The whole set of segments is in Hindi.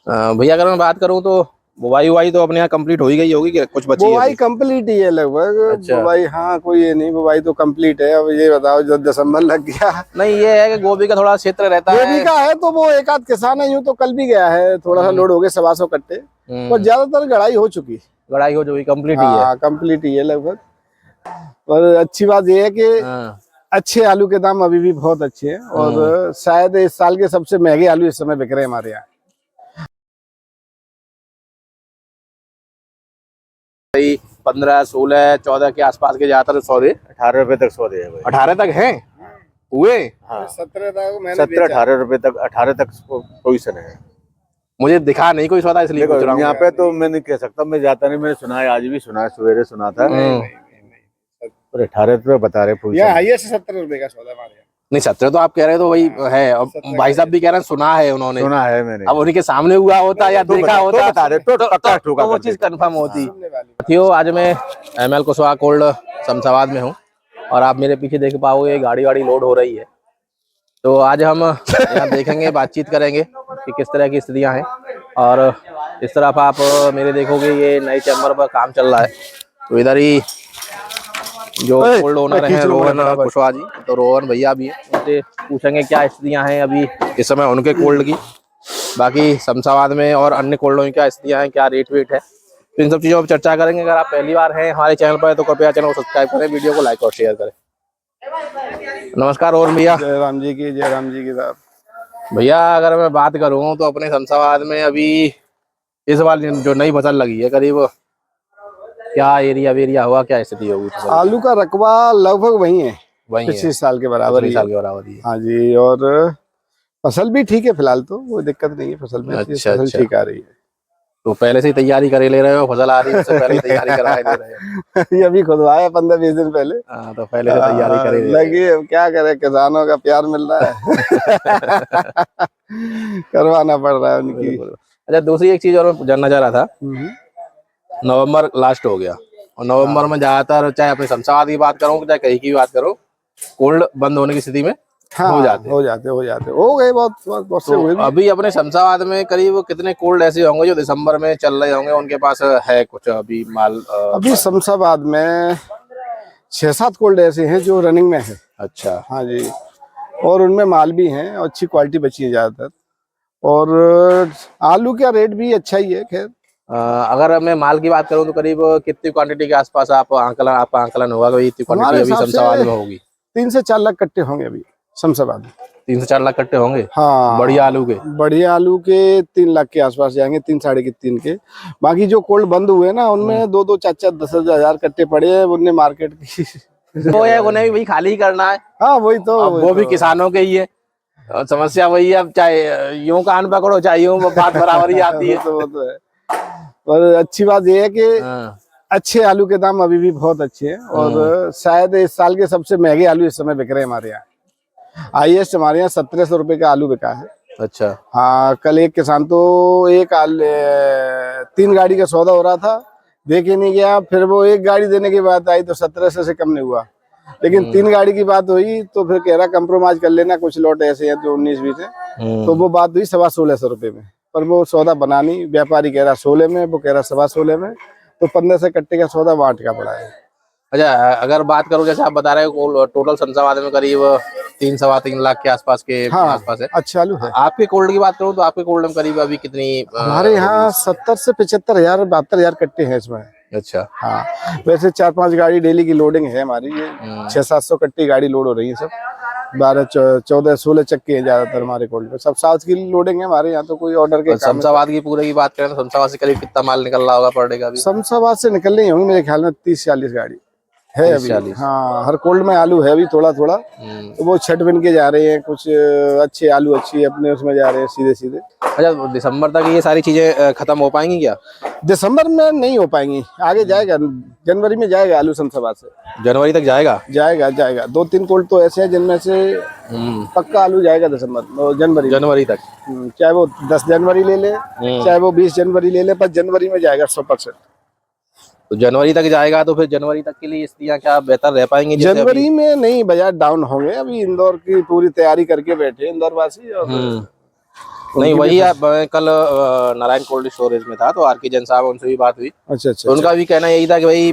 भैया अगर मैं बात करूँ तो बुवाई हुआई तो अपने यहाँ कंप्लीट हो ही गई होगी कि कुछ बची है बुवाई अभी? कंप्लीट ही है लगभग। अच्छा। बुवाई हाँ, कोई ये नहीं, बुवाई तो कंप्लीट है। अब ये बताओ, जब दिसंबर लग गया। नहीं, ये है कि गोभी का थोड़ा क्षेत्र रहता गोभी है। का है तो वो एक आध किसान है, यूं तो कल भी गया है, थोड़ा सा लोड हो गया 125 कट्टे। पर ज्यादातर गड़ाई हो चुकी। गड़ाई हो जो कंप्लीट ही है। हाँ, कंप्लीट ही है लगभग। पर अच्छी बात यह है कि हाँ। अच्छे आलू के दाम अभी भी बहुत अच्छे हैं, और शायद इस साल के सबसे महंगे आलू इस समय बिक रहे हैं हमारे यहाँ। 15, 16, 14 के आसपास के ज्यादातर सौदे 18 रुपए तक सौदे है भाई। 18 तक हैं हुए। हाँ, 17 मैंने 17-18 रुपए तक, 18 तक पोजीशन है। मुझे दिखा नहीं कोई सौदा, इसलिए देखो पूछ रहा हूँ। यहाँ पे तो मैं नहीं कह सकता, मैं जाता नहीं, मैंने सुना है, आज भी सुना है, सवेरे सुना था। और 18 रुपए बता रहे पोजीशन। हाईएस्ट 17 रुपए का सौदा हमारे यहाँ। नहीं, 17 तो आप कह रहे हो तो वही है। अब भाई साहब भी कह रहे हैं सुना है उन्होंने। सुना है मैंने। अब उन्हीं के सामने हुआ होता या देखा होता तो बता रहे, तो पक्का ठोका वो करते। चीज कंफर्म होती। साथियों, आज मैं ML कुशवाहा कोल्ड शमशाबाद में हूँ और आप मेरे पीछे देख पाओगे गाड़ी वाड़ी लोड हो रही है। तो आज हम यहाँ देखेंगे, बातचीत करेंगे कि किस तरह की स्थितियाँ हैं। और इस तरफ आप मेरे देखोगे ये नई चैम्बर पर काम चल रहा है। तो इधर ही जो कोल्ड ओनर हैं रोहन कुशवाहा जी, तो रोहन भैया भी हैं, उनसे पूछेंगे क्या स्थितियाँ हैं अभी इस समय उनके कोल्ड की, बाकी शमशाबाद में और अन्य कोल्डों की क्या स्थितियाँ हैं, क्या रेट वेट है, तो इन सब चीज़ों पर चर्चा करेंगे। अगर आप पहली बार हैं हमारे चैनल पर तो कृपया चैनल को सब्सक्राइब करें, वीडियो को लाइक और शेयर करें। नमस्कार रोहन भैया। जय राम जी की, जय राम जी की साहब। भैया अगर मैं बात करूँ तो अपने शमशाबाद में अभी इस बार जो नई फसल लगी है, करीब क्या एरिया हुआ, क्या स्थिति होगी? आलू का रकबा लगभग वही है, वही पिछले है, साल के बराबर ही है। साल के बराबर ही है। हाँ जी, और फसल भी ठीक है फिलहाल, तो कोई दिक्कत नहीं है फसल में। अच्छा, फसल ठीक आ रही है। तो पहले से ही तैयारी करे ले रहे हो, फसल आ रही है उससे पहले ही तैयारी कराए ले रहे हो? ये अभी खुदवाया 15-20 दिन पहले। हाँ, तो पहले से तैयारी करे ले लगी, अब क्या करे, किसानों का प्यार मिल रहा है। करवाना पड़ रहा है उनकी। अच्छा, दूसरी एक चीज और मैं जानना चाह रहा था। नवंबर लास्ट हो गया और नवंबर में ज्यादातर, चाहे अपने शमशाबाद की बात करूं चाहे कहीं की भी बात करूं, कोल्ड बंद होने की स्थिति में हो जाते हो गए, बहुत से हुए तो भी। अभी अपने शमशाबाद में करीब कितने कोल्ड ऐसे होंगे जो दिसंबर में चल रहे होंगे, उनके पास है कुछ अभी माल? अभी शमशाबाद में 6-7 कोल्ड ऐसे हैं जो रनिंग में है। अच्छा। हाँ जी, और उनमें माल भी हैं और अच्छी क्वालिटी बची है ज्यादातर। और आलू का रेट भी अच्छा ही है। खैर अगर मैं माल की बात करूं तो करीब कितनी क्वांटिटी के आसपास आपका आंकलन होगा कि इतनी क्वांटिटी अभी शमशाबाद में होगी? 3 से 4 लाख कट्टे होंगे अभी शमशाबाद में। 3 से 4 लाख कट्टे होंगे। हाँ, बढ़िया आलू के 3 लाख के आसपास जाएंगे, 3 साढ़े 3 के। बाकी जो कोल्ड बंद हुए ना, उनमें 2-2, 4-4, 10,000 कट्टे पड़े हैं। उनने मार्केट की वो है, उन्हें भी वही खाली ही करना है। हाँ, वही तो, वो भी किसानों के ही है। और समस्या वही है, अब चाहे यूं कान पकड़ो चाहे यूं, बात बराबर ही आती है। वो तो है। और अच्छी बात यह है कि अच्छे आलू के दाम अभी भी बहुत अच्छे हैं, और शायद इस साल के सबसे महंगे आलू इस समय बिक रहे हैं हमारे यहाँ। हाईएस्ट हमारे यहाँ 1700 रुपए का आलू बिका है। अच्छा। हाँ, कल एक किसान तो 3 गाड़ी का सौदा हो रहा था, देखे नहीं गया, फिर वो 1 गाड़ी देने की बात आई तो 1700 से कम नहीं हुआ। लेकिन 3 गाड़ी की बात हुई तो फिर कह रहा कंप्रोमाइज कर लेना, कुछ लॉट ऐसे हैं जो 19-20 है। तो वो बात हुई 1650 रुपए में, पर वो सौदा बना नहीं। व्यापारी कह रहा 16 में, वो कह रहा 16.25 में, तो 15 से कट्टे का सौदा बांट का पड़ा है। अच्छा, अगर बात करूं जैसे आप बता रहे हो टोटल शमशाबाद में करीब 3-3.25 लाख के आसपास आसपास है। अच्छा आलू है। आपके कोल्ड की बात करूं तो आपके कोल्ड में करीब अभी कितनी? हमारे यहाँ 70 से 75,000, 72,000 कट्टे हैं इसमें। अच्छा। हाँ, वैसे 4-5 गाड़ी डेली की लोडिंग है हमारी। ये 600-700 कट्टी गाड़ी लोड हो रही है सब। 12-14-16 चक्के हैं ज्यादातर हमारे कोल्ड में। सब साउथ की लोडिंग है हमारे यहाँ, तो कोई ऑर्डर के काम। शमशाबाद की पूरे की बात करें तो शमशाबाद से करीब कितना माल निकल रहा होगा पर डे का? शमशाबाद से निकल रही होंगी मेरे ख्याल में 30-40 गाड़ी है अभी। हाँ, हर कोल्ड में आलू है अभी थोड़ा थोड़ा। तो वो छठ बन के जा रहे हैं, कुछ अच्छे आलू अच्छी अपने उसमें जा रहे हैं सीधे सीधे। अच्छा, दिसंबर तक ये सारी चीजें खत्म हो पाएंगी क्या? दिसंबर में नहीं हो पाएंगी, आगे जाएगा, जनवरी में जाएगा आलू शमशाबाद से। जनवरी तक जाएगा? जाएगा 2-3 कोल्ड तो ऐसे हैं जिनमें से पक्का आलू जाएगा दिसंबर जनवरी तक। चाहे वो 10 जनवरी ले ले, चाहे वो 20 जनवरी ले ले, पर जनवरी में जाएगा 100%। तो जनवरी तक जाएगा तो फिर जनवरी तक के लिए स्थितियां क्या बेहतर रह पाएंगी? जनवरी में नहीं, बाजार डाउन होंगे। अभी इंदौर की पूरी तैयारी करके बैठे इंदौर वासी, और नहीं वही मैं कल नारायण कोल्ड स्टोरेज में था, तो आर के जैन साहब, उनसे भी बात हुई। अच्छा अच्छा तो उनका भी कहना यही था कि भाई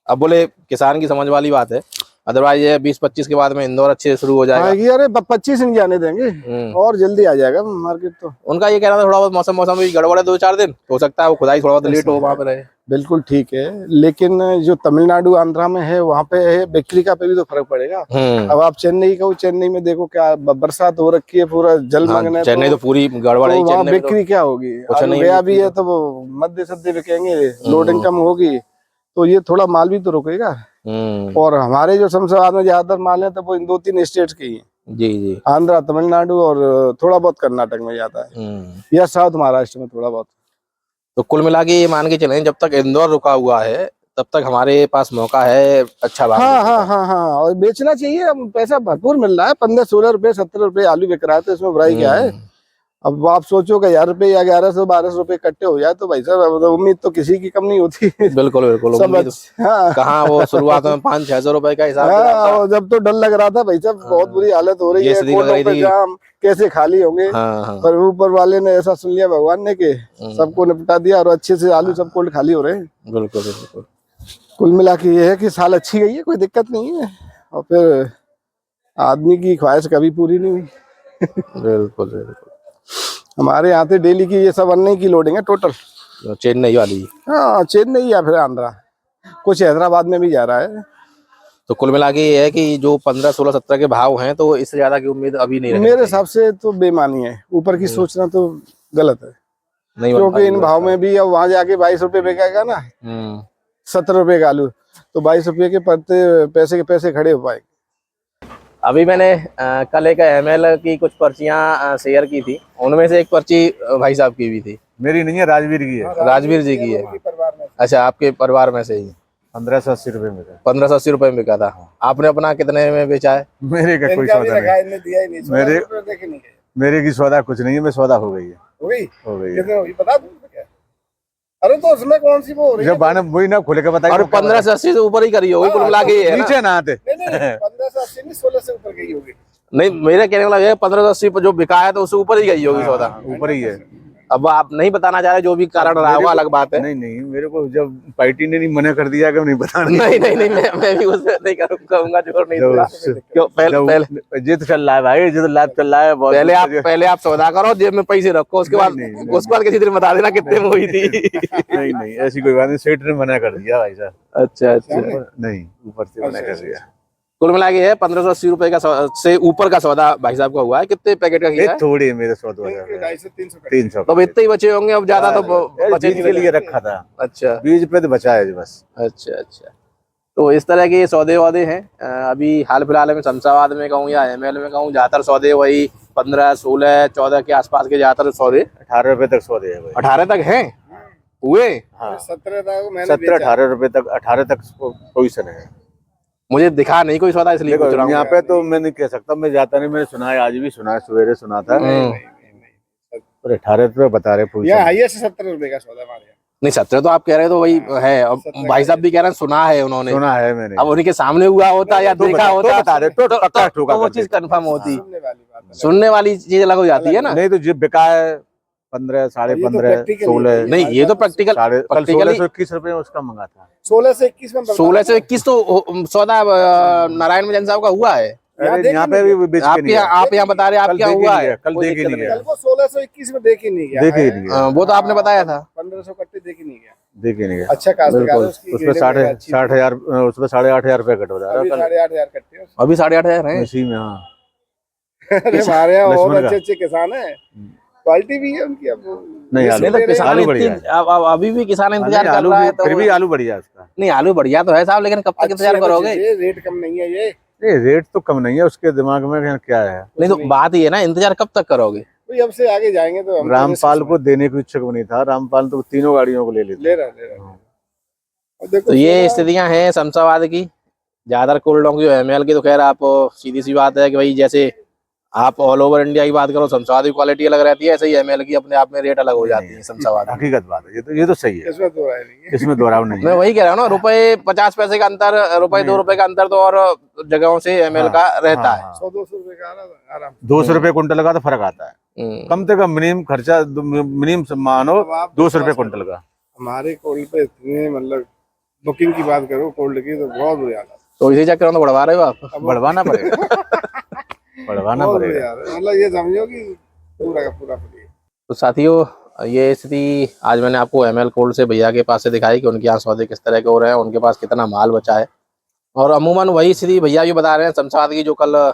अब बोले किसान की समझ वाली बात है, अदरवाइज ये 20-25 के बाद में इंदौर अच्छे से शुरू हो जाएगा। हाँ, अरे 25 नहीं जाने देंगे और जल्दी आ जाएगा मार्केट। तो उनका ये कहना था थोड़ा बहुत मौसम भी गड़बड़ है 2-4 दिन, हो सकता है वो खुदाई थोड़ा बहुत लेट हो वहाँ पे रहे। बिल्कुल ठीक है, लेकिन जो तमिलनाडु आंध्रा में है वहाँ पे है बिक्री का पे भी तो फर्क पड़ेगा। अब आप चेन्नई का, चेन्नई में देखो क्या बरसात हो रखी है, पूरा जलमग्न है। चेन्नई तो पूरी गड़बड़ है, वहाँ बिक्री क्या होगी? आलू गया भी है तो वो मध्य सध्य बिकेंगे, लोडिंग कम होगी, तो ये थोड़ा माल भी तो रुकेगा। और हमारे जो शमशाबाद में ज्यादातर माल है तो वो इन 2-3 स्टेट्स के ही है। जी जी, आंध्रा, तमिलनाडु और थोड़ा बहुत कर्नाटक में जाता है, या साउथ महाराष्ट्र में थोड़ा बहुत। तो कुल मिला के ये मान के चलें जब तक इंदौर रुका हुआ है तब तक हमारे पास मौका है अच्छा भाव। हाँ, और बेचना चाहिए। अब पैसा भरपूर मिल रहा है, 15-16 रुपए 17 रुपए आलू बिक रहा है, तो इसमें बुराई क्या है? अब आप सोचो कि 1000 रुपए या 1100-1200 रुपए इकट्ठे हो जाए तो भाई साहब उम्मीद तो किसी की कम नहीं होती। बिल्कुल बिल्कुल, कहाँ वो शुरुआत में 500-600 रुपए का हिसाब था। जब तो डर लग रहा था भाई साहब, बहुत बुरी हालत हो रही है, कोर्टों पे जाम, कैसे खाली होंगे। पर ऊपर वाले ने ऐसा सुन लिया भगवान ने कि सबको निपटा दिया और अच्छे से आलू सब कोल्ड खाली हो रहे हैं। बिल्कुल बिल्कुल, कुल मिला के ये है कि साल अच्छी गई है, कोई दिक्कत नहीं है, और फिर आदमी की ख्वाहिश कभी पूरी नहीं हुई। बिल्कुल बिल्कुल, हमारे यहाँ से डेली की ये सब अन्य की लोडिंग है टोटल, चेन्नई वाली। हाँ, चेन्नई या फिर आंध्रा, कुछ हैदराबाद में भी जा रहा है। तो कुल मिला के ये है कि जो 15, 16, 17 के भाव हैं तो इससे ज्यादा की उम्मीद अभी नहीं मेरे हिसाब से तो बेमानी है, ऊपर की सोचना तो गलत है, क्योंकि इन भाव में भी अब वहां जाके 22 रुपए बिकेगा ना, 17 रुपए का आलू, तो 22 रुपए के पैसे के पैसे खड़े हो पाएंगे। अभी मैंने कल एक ML की कुछ पर्चियां शेयर की थी, उनमें से एक पर्ची भाई साहब की भी थी। मेरी नहीं है, राजवीर की है। राजवीर जी की है। अच्छा, आपके परिवार में से ही। 1580 रुपए में, 1580 रुपए में बिका था। आपने अपना कितने में बेचा है? मेरे का कोई सौदा नहीं, मेरे की सौदा कुछ नहीं है, मैं सौदा हो गई है, हो गई बता दूं क्या? अरे तो उसमें कौन सी वो हो रही है? जब वही ना खोले के बताइए। और 1580 से ऊपर ही करी होगी कुल मिला के, नीचे ना आते। 1580 नहीं, 16 से ऊपर गई होगी। नहीं, मेरे कहने वाला ये 1580 पर जो बिका है तो उससे ऊपर ही गई होगी सौदा, ऊपर ही है। अब आप नहीं बताना चाह रहे, जो भी कारण रहा होगा अलग बात है। नहीं, मेरे को जब पार्टी ने नहीं मना कर दिया कि नहीं बताना। नहीं, मैं भी उसमें नहीं कहूंगा, जोर नहीं दूंगा। क्यों? पहले जिद चल रहा है भाई, जिद लाभ चल रहा है। पहले आप सौदा करो, जेब में पैसे रखो, उसके बाद किसी दिन बता देना कितने में हुई थी। नहीं, ऐसी कोई बात नहीं, सेठ ने मना कर दिया भाई साहब। अच्छा, नहीं, ऊपर से मना कर दिया। कुल मिला के है 1580 रुपए का से ऊपर का सौदा भाई साहब का हुआ है। कितने पैकेट का किया है? थोड़ी मेरे 300 तो इतने ही बचे होंगे, अब ज्यादा तो बचे बीज के लिए रखा था। अच्छा, बीज पे तो बचा है बस। अच्छा, तो इस तरह के सौदे वौदे हैं। अभी हाल फिलहाल में शमशाबाद में कहूँ या ML में कहूँ, ज्यादातर सौदे वही 15, 16, 14 के आसपास के ज्यादातर सौदे। 18 रुपए तक सौदे है। 18 तक हैं हुए? 17-18 रुपए तक, 18 तक पोजीशन है। मुझे दिखा नहीं कोई सौदा, इसलिए पूछ रहा हूं। यहाँ पे तो मैं नहीं कह सकता, मैं जाता नहीं, मैंने सुना है, आज भी सुना है, सवेरे सुना था। 18 रुपए बता रहे, 17 रुपए का सौदा हमारे। नहीं, 17 तो आप कह रहे हो तो वही है, अब भाई साहब भी कह रहे हैं सुना है उन्होंने। सुना है मैंने। अब उनके सामने हुआ होता या देखा होता तो वो चीज कंफर्म होती। सुनने वाली चीज अलग हो जाती है ना। नहीं तो जब बिका है 15, 15.5, 16। नहीं, ये तो प्रैक्टिकल 1621 रुपए में उसका मंगा था। 16 से 21 में 16 से 21 तो सौदा नारायण जैन साहब का हुआ है। यहाँ पे भी आप यहाँ बता रहे हैं, आप क्या हुआ है? कल देख ही नहीं गया। 1621 में देख ही नहीं गया। वो तो आपने बताया था। 1500 कट्टे देख ही नहीं गया। देख ही नहीं गया। अच्छा काश्तकार उसमें 60,000, उसमें 8,500 रुपए कट हो रहा है। 8,500 कट्टे अभी 8,500 है इसी में। हाँ, हमारे यहाँ और अच्छे किसान है, क्वालिटी भी है उनकी। अब नहीं, आलू बढ़िया, अभी भी किसान इंतजार कर रहा है, फिर भी आलू बढ़िया उसका। नहीं, आलू बढ़िया तो है साहब, लेकिन कब तक इंतजार करोगे? रेट कम नहीं है ये रेट तो कम नहीं है, उसके दिमाग में क्या है? नहीं, तो बात ये है ना, इंतजार कब तक करोगे? अब से आगे जाएंगे तो हम रामपाल को देने को इच्छुक नहीं था। रामपाल तो तीनों गाड़ियों को ले रहा। तो ये स्थितियां हैं शमशाबाद की। ज्यादातर कोल्डों की, ML की तो खैर आप सीधी सी बात है कि भाई जैसे आप ऑल ओवर इंडिया की बात करो, शमशाबाद की क्वालिटी अलग रहती है, ऐसे ही ML की अपने आप में रेट अलग हो जाती है शमशाबाद। हकीकत बात है, ये तो सही है, इसमें दोहराव नहीं है। मैं वही कह रहा हूँ ना, रुपए 50 पैसे का अंतर, रुपए 2 रुपए का अंतर तो और जगहों से ML का रहता है। 100-200 रुपए का आराम। 200 रुपए कुंटल का तो फर्क आता है। कम से कम मिनिमम खर्चा मिनिमम मानो अब आप 200 रुपये क्विंटल का। हमारे कोल्ड पे इतने मतलब बुकिंग की बात करो कोल्ड की तो बहुत बुरी हालत तो इसी चक्कर में तो बढ़वा रहे हो आप। बढ़वाना पड़ेगा बढ़वाना बहुत पड़ेगा। बुरी हालत मतलब ये समझो कि पूरा का पूरा फ्री। तो साथियों ये स्थिति आज मैंने आपको ML कोल्ड से भैया के पास से दिखाई कि उनके यहाँ सौदे किस तरह के हो रहे हैं, उनके पास कितना माल बचा है। और अमूमन वही स्थिति भैया भी बता रहे हैं शमशाबाद की, जो कल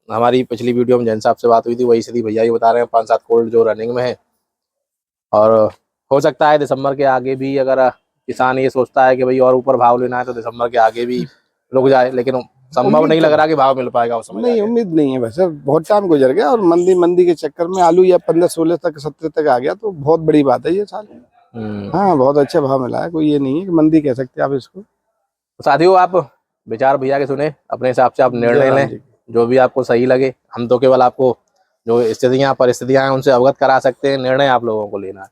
हमारी पिछली वीडियो में जैन साहब से बात हुई थी, वही स्थिति भैया भी बता रहे हैं। 5-7 कोल्ड जो रनिंग में है, और हो सकता है दिसंबर के आगे भी अगर किसान ये सोचता है कि भाई और ऊपर भाव लेना है तो दिसंबर के आगे भी रुक जाए, लेकिन संभव नहीं लग रहा कि भाव मिल पाएगा उस समय। नहीं उम्मीद नहीं है वैसे, बहुत टाइम गुजर गया और मंदी के चक्कर में आलू या 15-16 तक 17 तक आ गया तो बहुत बड़ी बात है ये साल। हाँ बहुत अच्छा भाव मिला है, कोई ये नहीं है कि मंदी कह सकते आप इसको। तो साथियों आप विचार भैया के सुने, अपने हिसाब से आप निर्णय लें जो भी आपको सही लगे। हम तो केवल आपको जो स्थितियां परिस्थितियां हैं उनसे अवगत करा सकते हैं, निर्णय आप लोगों को लेना है।